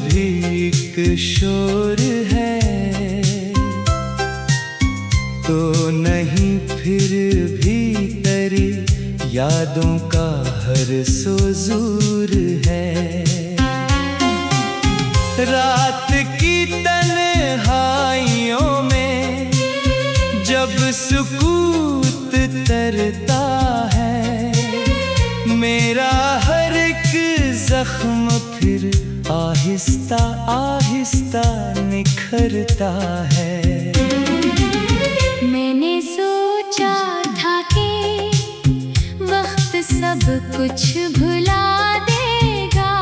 भी एक शोर है तो नहीं, फिर भी तेरी यादों का हर सुरूर है। रात की तन्हाइयों में जब सुकूत तरता है, मेरा हर एक जख्म फिर आहिस्ता आहिस्ता निखरता है। मैंने सोचा था कि वक्त सब कुछ भुला देगा,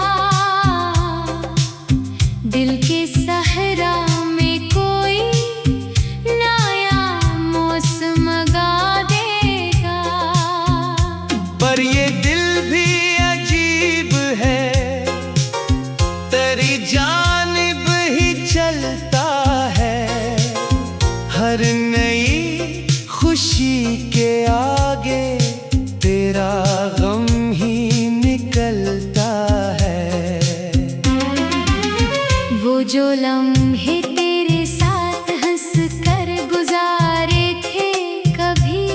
दिल के सहरा में कोई नया मौसम गा देगा। पर ये दिल भी अजीब है, तेरी जानिब ही चलता है। हर नई खुशी के आगे तेरा गम ही निकलता है। वो जो लम्हे तेरे साथ हंस कर गुजारे थे कभी,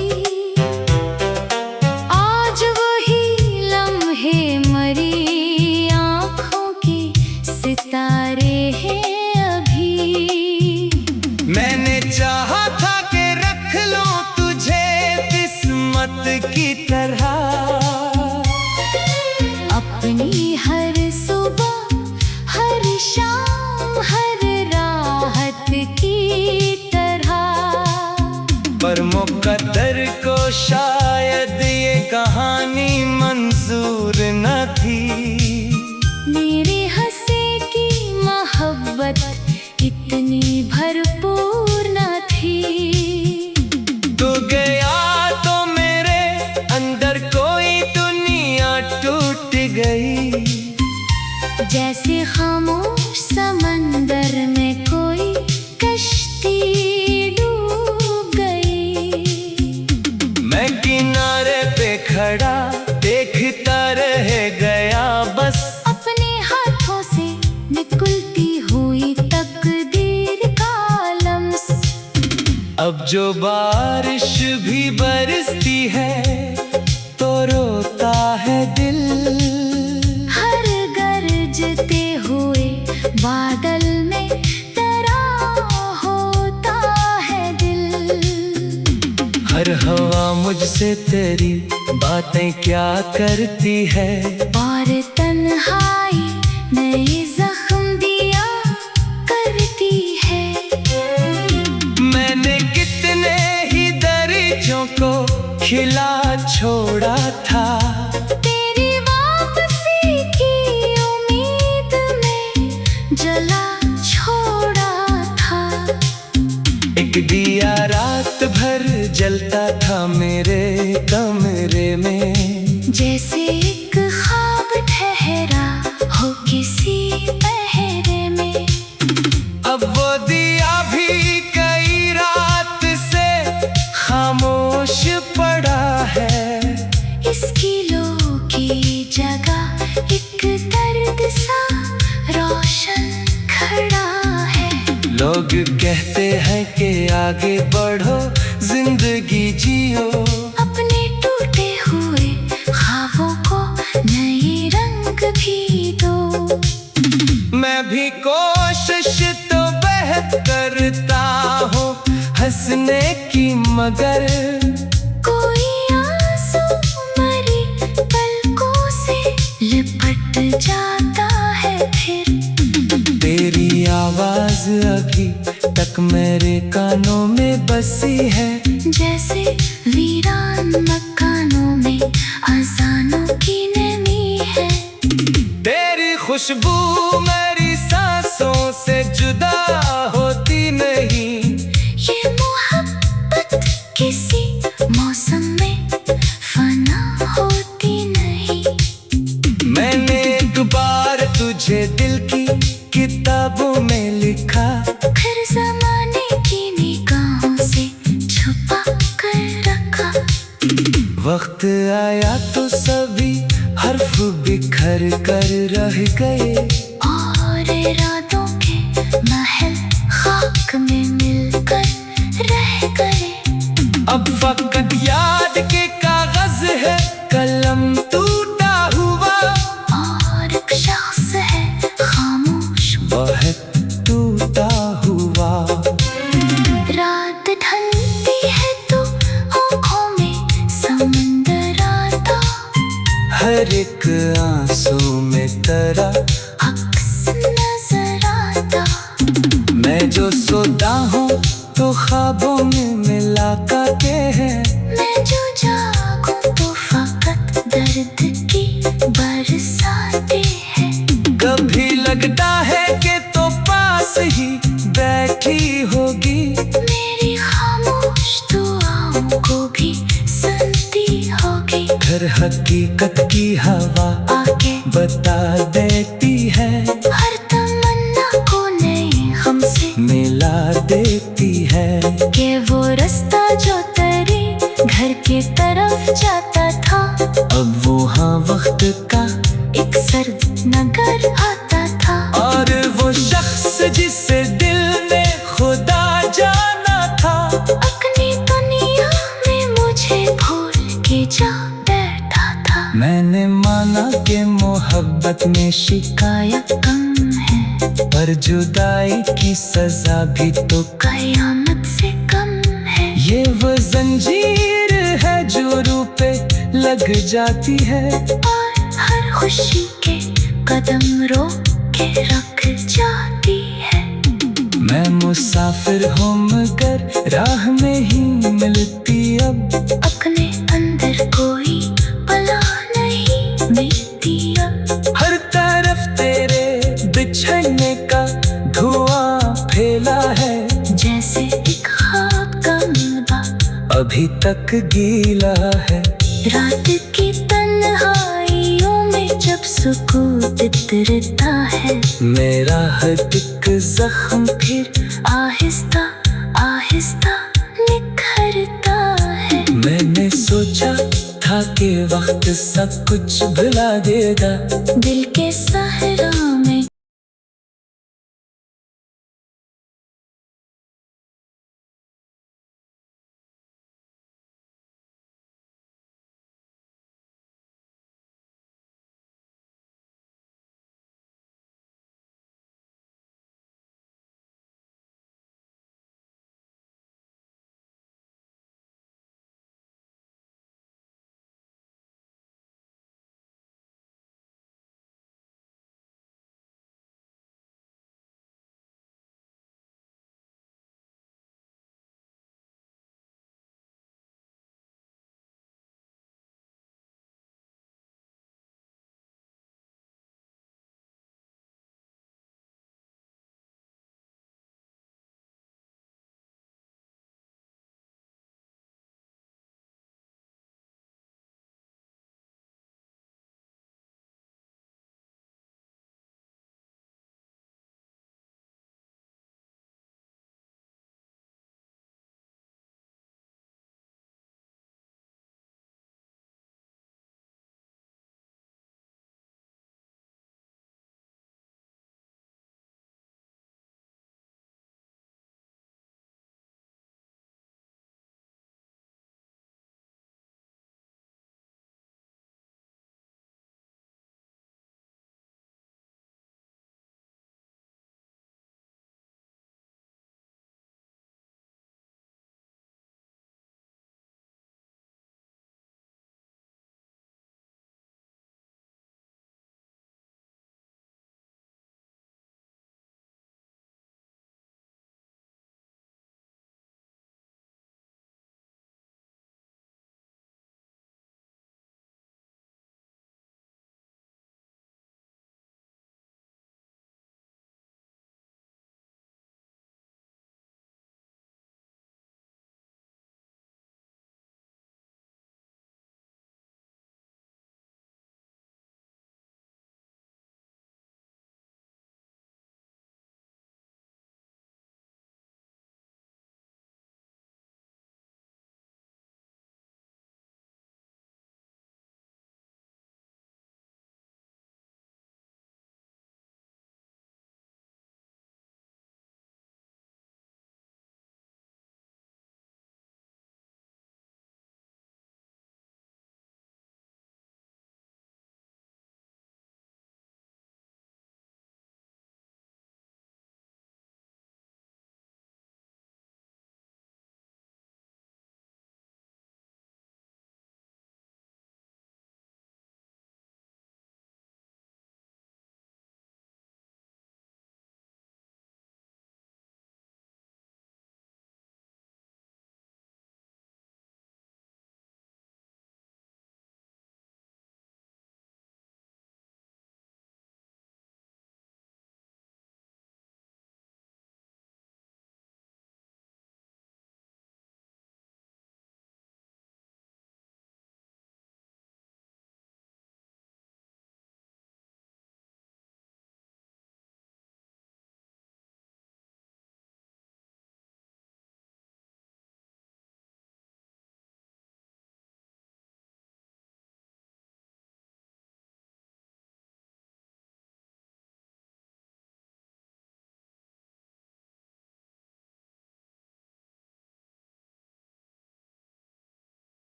आज वही लम्हे मरी आँखों के सितारे हैं अभी। मैंने चाहा था कि रख लूं तुझे किस्मत की तरह, अपनी हर सुबह हर शाम हर राहत की तरह। पर मुकद्दर को शायद ये कहानी मंजूर न थी। मेरे हंसे की मोहब्बत इतनी भरपूर न थी। तू गया तो मेरे अंदर कोई दुनिया टूट गई, जैसे खामोश समंदर में कोई कश्ती डूब गई। मैं किनारे पे खड़ा देखता रह गया बस, अपने हाथों से निकलती हुई तकदीर का लम्स। अब जो बारिश भी बरसती है तो रोता है दिल। हर गरजते हुए बादल में तेरा होता है दिल। हर हवा मुझसे तेरी बातें क्या करती है, और तन्हाई नए जख्म दिया करती है। मैंने कितने ही दरियों को खिला छोड़ा था, तेरी वापसी की उम्मीद में जला छोड़ा था। एक दिया रात भर जलता था मेरे कमरे में, जैसे एक ख्वाब ठहरा हो किसी पहरे में। अब वो दिया भी कई रात से खामोश पड़ा है। इसकी लो की जगह एक दर्द सा रोशन खड़ा है। लोग कहते हैं कि आगे बढ़ो जिंदगी जियो, अपने टूटे हुए ख्वाबों को नए रंग भी दो। मैं भी कोशिश तो बहुत करता हूँ हंसने की, मगर कोई आंसू मरी पलकों से लिपट जाता है फिर। तेरी आवाज अभी तक मेरे कानों में बसी है, जैसे वीरान मकानों में अज़ानों की नमी है। तेरी खुशबू मेरी सांसों से जुदा होती नहीं। ये मोहब्बत किसी मौसम में फना होती नहीं। मैंने एक बार तुझे दिल की किताबों में लिखा, फिर ज़माने की निगाहों से छुपा कर रखा। वक्त आया तो सभी हर्फ बिखर कर रह गए, और इरादों के महल खाक में मिलकर रह गए। अब फकत याद के कागज है, कलम टूटा हुआ, और एक शख्स है खामोश बहुत टूटा हुआ। रात ढलती है तो आँखों में समंदर आता, हर एक आंसू में तेरा अक्स नजर आता। मैं जो सोता हूँ तो ख्वाबों में मिला करते हैं, मैं जो जागूं तो फकत दर्द की बरसाते हैं। कभी लगता है कि तो पास ही बैठी होगी, मेरी खामोश दुआओं को भी सुनती होगी। फिर हकीकत की हवा आके बता देती है, हर तमन्ना को नए हमसे मिला देती है। कि वो रास्ता जो तेरे घर की तरफ जाता था, अब वो हाँ वक्त का एक सर्द नगर आता था। और वो शख्स जिसे दिल ने खुदा जाना था, अपनी दुनिया में मुझे भूल के जा बैठा था। मैंने माना कि मोहब्बत में शिकायत कम है पर जुदाई की सजा भी तो कयामत से कम है। ये वो जंजीर है जो रूह पे लग जाती है, और हर खुशी के कदम रोक के रख जाती है। मैं मुसाफिर हूँ मगर राह में ही मिलती अब, अपने अंदर कोई पला नहीं मिलती अब। हर तरफ तेरे बिछड़ने का धुआं फैला है, जैसे एक खाब का मलबा अभी तक गीला है। रात की तन्हाइयों में जब सुकून इतरता है, मेरा हर एक जख्म फिर आहिस्ता आहिस्ता निखरता है। मैंने सोचा था कि वक्त सब कुछ भुला देगा, दिल के सहरा में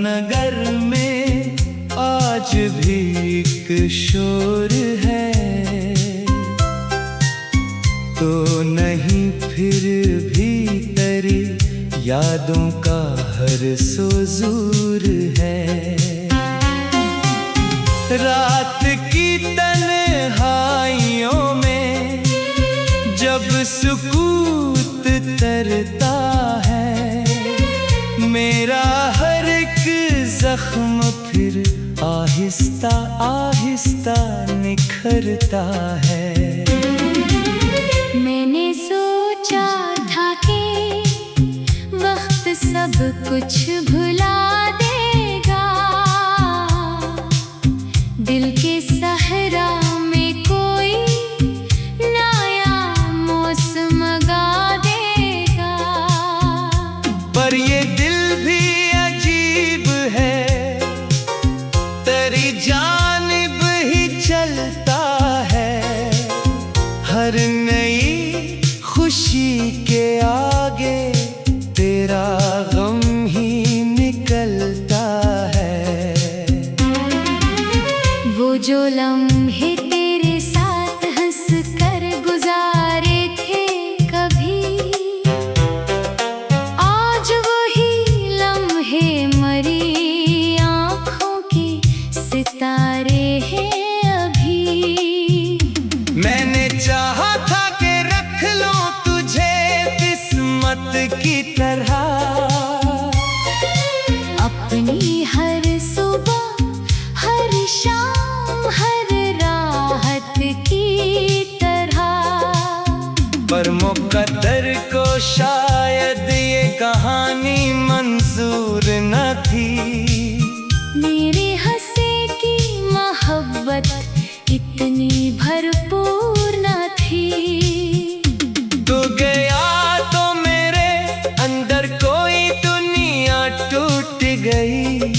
नगर में आज भी एक शोर है, तो नहीं फिर भी तेरी यादों का हर सुरूर है। रात की तन्हाइयों में जब सुकूत तरता है, मेरा हर एक जख्म फिर आहिस्ता आहिस्ता निखरता है। मैंने सोचा था कि वक्त सब कुछ भुला देगा, दिल के सहरा में कोई नया मौसम गा देगा। पर ये दिल भी अजीब है, तेरी जानिब ही चलता है। हर नई खुशी के आगे तेरा गम ही निकलता है। वो जो लम्हे तेरे साथ हंस कर गुजारे थे कभी, आज वही लम्हे मरी आँखों के सितारे हैं अभी। मैंने चाहा था कि रख लूं तुझे किस्मत की तरह, अपनी हर सुबह हर शाम हर राहत की तरह। पर मुकद्दर को शायद ये कहानी मंजूर न थी। मेरे हंसे की मोहब्बत इतनी भरपूर न थी। तू गया तो मेरे अंदर कोई दुनिया टूट गई,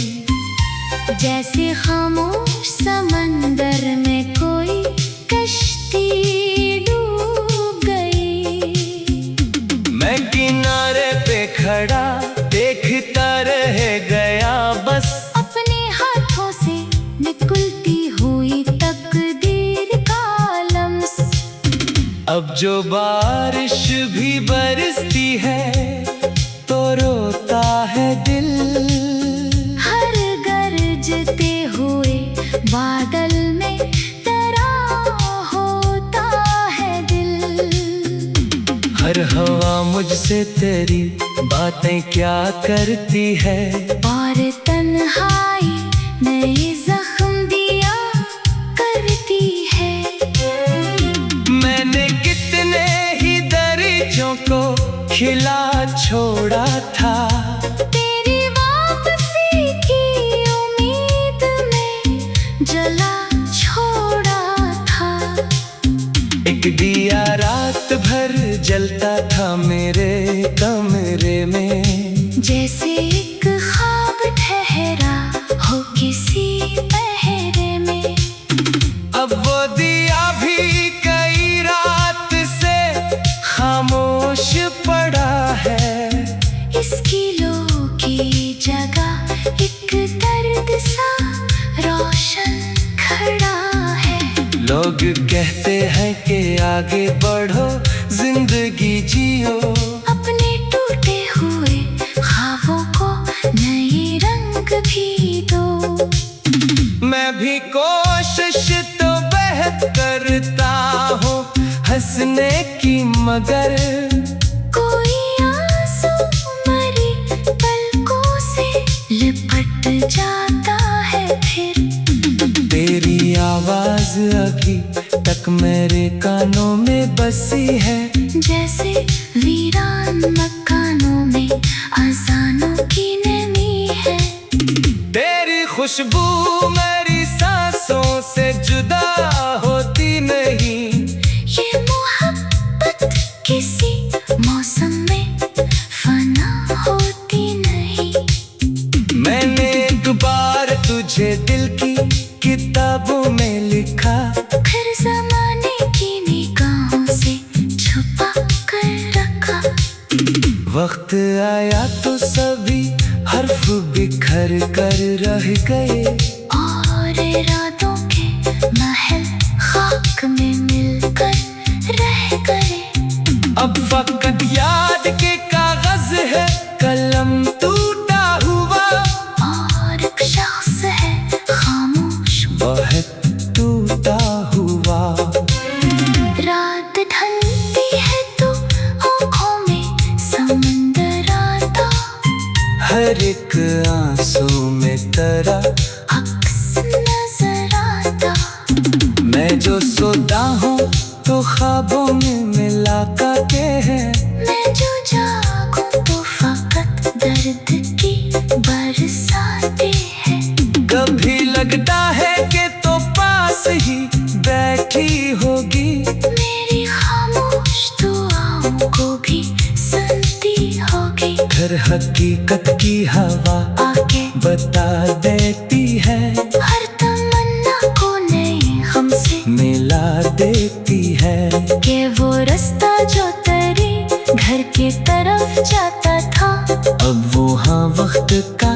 जैसे खामोश समंदर में कोई कश्ती डूब गई। मैं किनारे पे खड़ा देखता रह गया बस, अपने हाथों से निकलती हुई तकदीर का लम्स। अब जो बारिश भी बरसती है तो रोता है दिल। हर गरजते हुए बादल में तेरा होता है दिल। हर हवा मुझसे तेरी बातें क्या करती है, और तन्हाई नए जख्म दिया करती है। मैंने कितने ही दरियों को खिला छोड़ा था, तेरी वापसी की उम्मीद में जला छोड़ा था। एक दिया रात भर जलता था मेरे कमरे में, जैसे एक ख्वाब ठहरा हो किसी पहरे में। अब वो दिया भी कई रात से खामोश पड़ा है। इसकी लो की जगह एक दर्द सा रोशन खड़ा है। लोग कहते हैं कि आगे बढ़ो जिंदगी जियो, अपने टूटे हुए ख्वाबों को नए रंग भी दो। मैं भी कोशिश तो बहुत करता हूँ हंसने की, मगर कोई आंसू मरी पलकों से लिपट जाता है फिर। तेरी आवाज अभी तक मेरे कानों में बसी है, जैसे वीरान मकानों में अज़ानों की नमी है। तेरी खुशबू मेरी सांसों से जुदा होती नहीं। ये मोहब्बत किसी मौसम में फना होती नहीं। मैंने एक बार तुझे दिल की किताबों में लिखा, फिर ज़माने की निगाहों से छुपा कर रखा। वक्त आया तो सभी हर्फ बिखर कर रह गए, और इरादों के महल खाक में मिलकर रह गए। अब फकत याद के कागज है, कलम टूटा हुआ, और एक शख्स है खामोश बहुत टूटा हुआ। रात ढलती है तो आँखों में समंदर आता, हर एक आंसू में तेरा अक्स नजर आता। मैं जो सोता हूँ तो ख्वाबों में मिला करते हैं, मैं जो जागूं तो फकत दर्द की बरसाते हैं। कभी लगता है कि तो पास ही बैठी होगी, मेरी खामोश दुआओं को भी सुनती होगी। घर हकीकत की हवा आके बता देती है, हर तमन्ना को नए हमसे मिला देती है। कि वो रास्ता जो तेरी घर की तरफ जाता था, अब वो हाँ वक्त का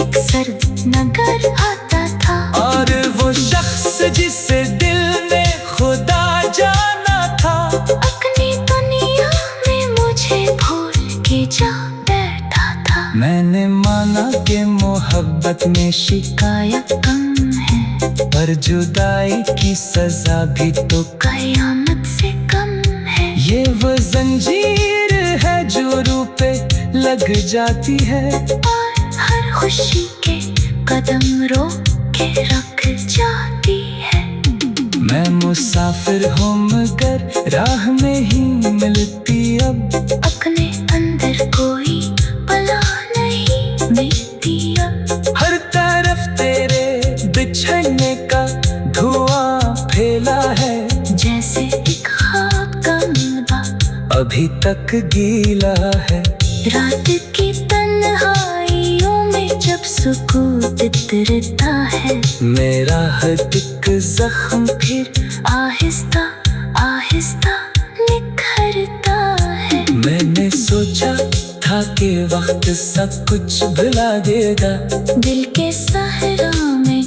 एक सर्द नगर आता था। और वो शख्स जिसे दिल ने खुदा जाना था, अपनी दुनिया में मुझे भूल के जा बैठा था। मैंने माना कि मोहब्बत में शिकायत कम है पर जुदाई की सजा भी तो कयामत से कम है। ये वो जंजीर है जो रूह पे लग जाती है, और हर खुशी के कदम रोक के रख जाती है। मैं मुसाफिर हूँ मगर राह में ही मिलती अब, अपने अंदर कोई पला नहीं मिलती अब। हर तरफ तेरे बिछड़ने का धुआं फैला है, जैसे एक खाब का मलबा अभी तक गीला है। रात की तन्हाइयों में जब सुकूत इतरता है, मेरा हदिक जख्म फिर आहिस्ता आहिस्ता निखरता है। मैंने सोचा था कि वक्त सब कुछ भुला देगा, दिल के सहरा में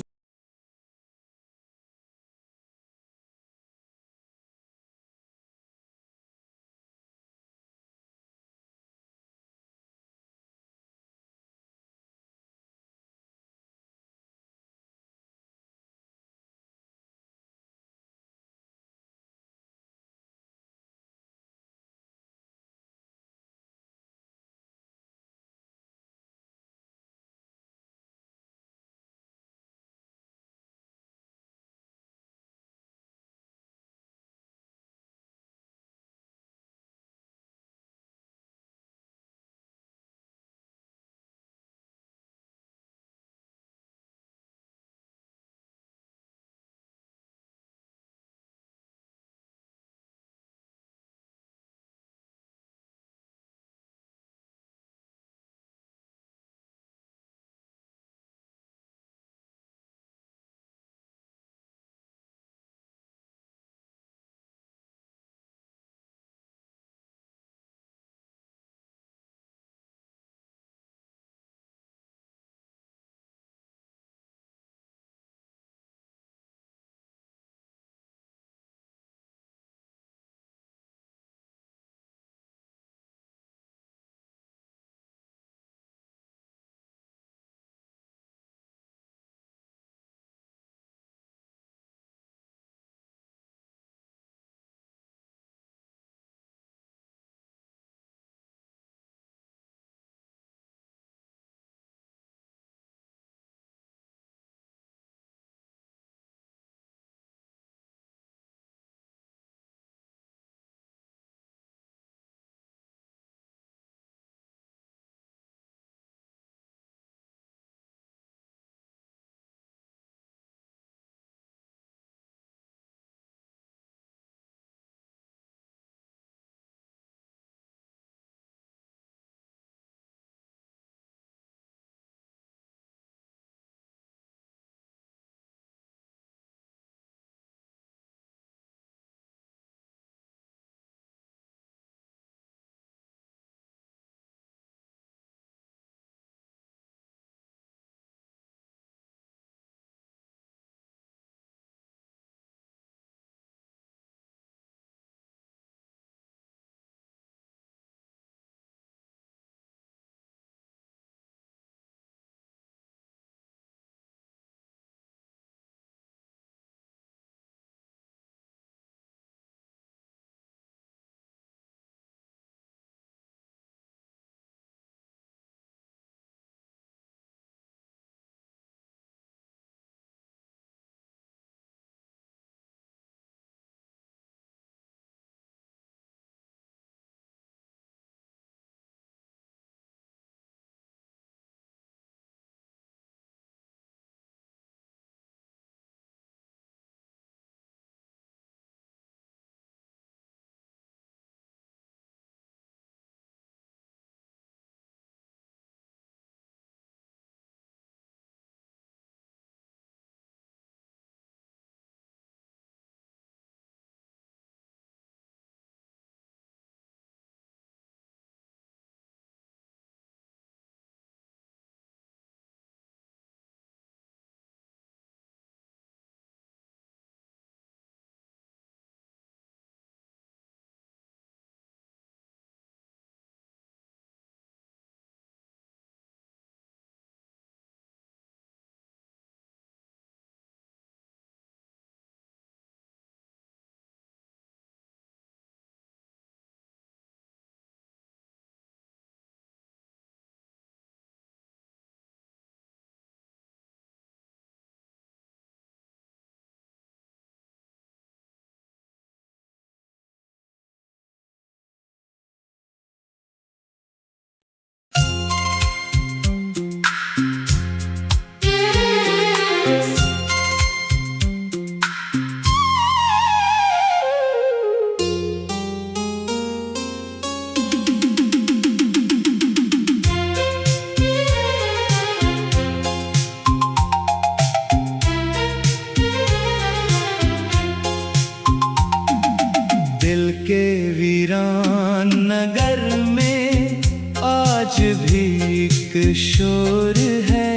वीरान नगर में आज भी एक शोर है,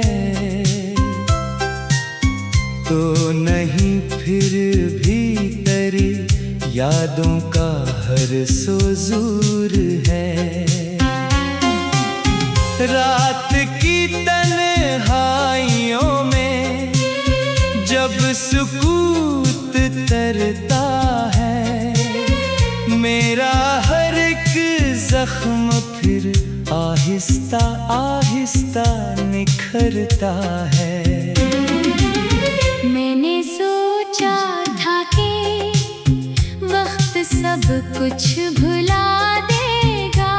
तो नहीं फिर भी तेरी यादों का हर सुरूर है। रात की तन्हाइयों में जब सुकूत तरता है, मेरा हर एक जख्म फिर आहिस्ता आहिस्ता निखरता है। मैंने सोचा था कि वक्त सब कुछ भुला देगा,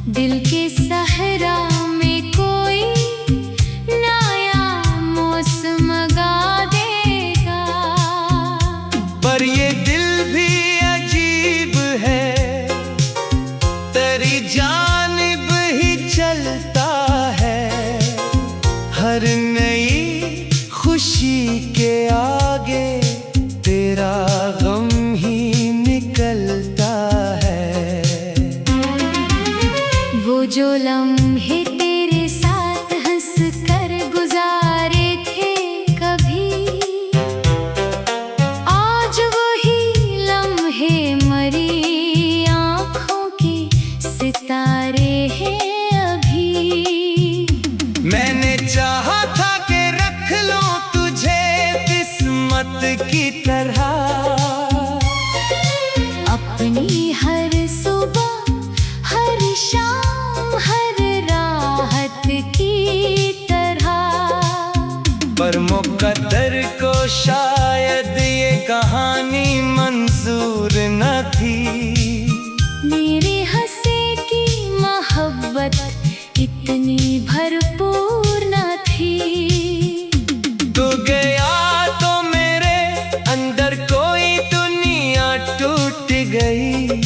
दिल के सहरा में कोई नया मौसम गा देगा। पर ये दिल भी अजीब है, तेरी जानिब ही चलता है। हर नई खुशी के आगे तेरा गम ही निकलता है। वो जो लम्हे तेरे साथ हंस कर गुजारे थे कभी, आज वही लम्हे मरी आँखों के सितारे हैं अभी। मैंने चाहा था कि रख लूं तुझे किस्मत की तरह, अपनी हर सुबह हर शाम हर राहत की तरह। पर मुकद्दर को शायद ये कहानी मंजूर न थी। मेरे हंसे की मोहब्बत इतनी भरपूर न थी। तू गया तो मेरे अंदर कोई दुनिया टूट गई,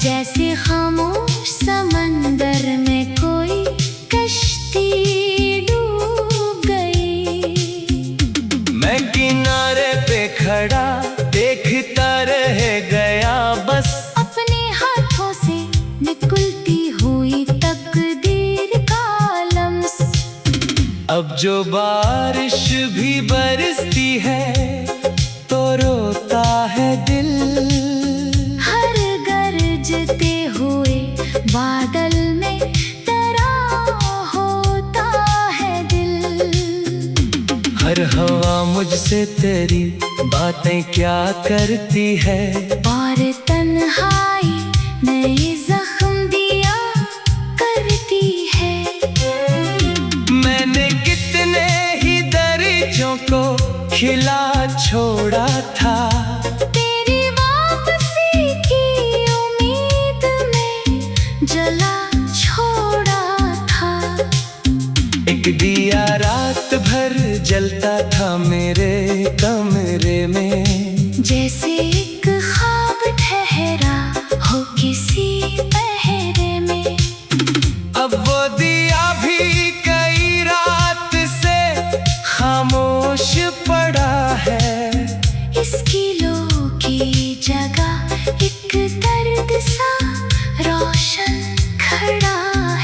जैसे खामोश समंदर में कोई कश्ती डूब गई। मैं किनारे पे खड़ा देखता रह गया बस, अपने हाथों से निकलती हुई तकदीर का लम्स। अब जो बारिश भी बरसती है तो रोता है दिल। हर गरजते हुए बादल में तेरा होता है दिल। हर हवा मुझसे तेरी बातें क्या करती है, और तन्हाई नए जख्म दिया करती है। मैंने कितने ही दरियों को खिला छोड़ा था, तेरी वापसी की उम्मीद में जला छोड़ा था। एक दिया रात भर जलता था मेरे कमरे में, जैसे एक ख्वाब ठहरा हो किसी पहरे में। अब वो दिया भी कई रात से खामोश पड़ा है। इसकी लो की जगह एक दर्द सा रोशन खड़ा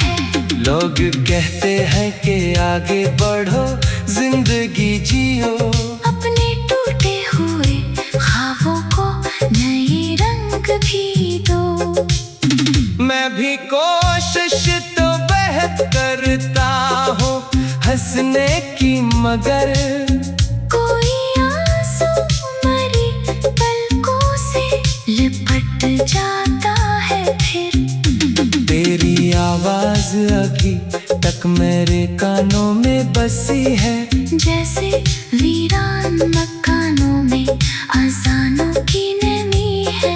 है। लोग कहते हैं कि आगे बढ़ो जिंदगी जियो, अपने टूटे हुए ख्वाबों को नए रंग भी दो। मैं भी कोशिश तो बहुत करता हूँ हंसने की, मगर कोई आंसू मरी पलकों से लिपट जाता है फिर। तेरी आवाज अभी तक मेरे कानों में बसी है, जैसे वीरान मकानों में अज़ानों की नमी है।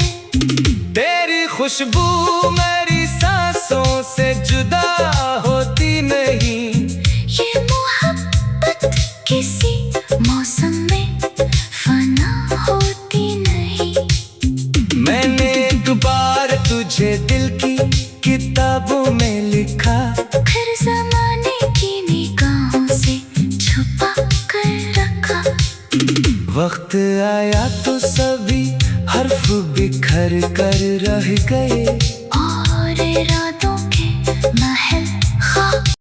तेरी खुशबू मेरी सांसों से जुदा होती नहीं। ये मोहब्बत किसी मौसम में फना होती नहीं। मैंने एक बार तुझे दिल की किताबों में लिखा, फिर ज़माने की निगाहों से छुपा कर रखा। वक्त आया तो सभी हर्फ बिखर कर रह गए और रात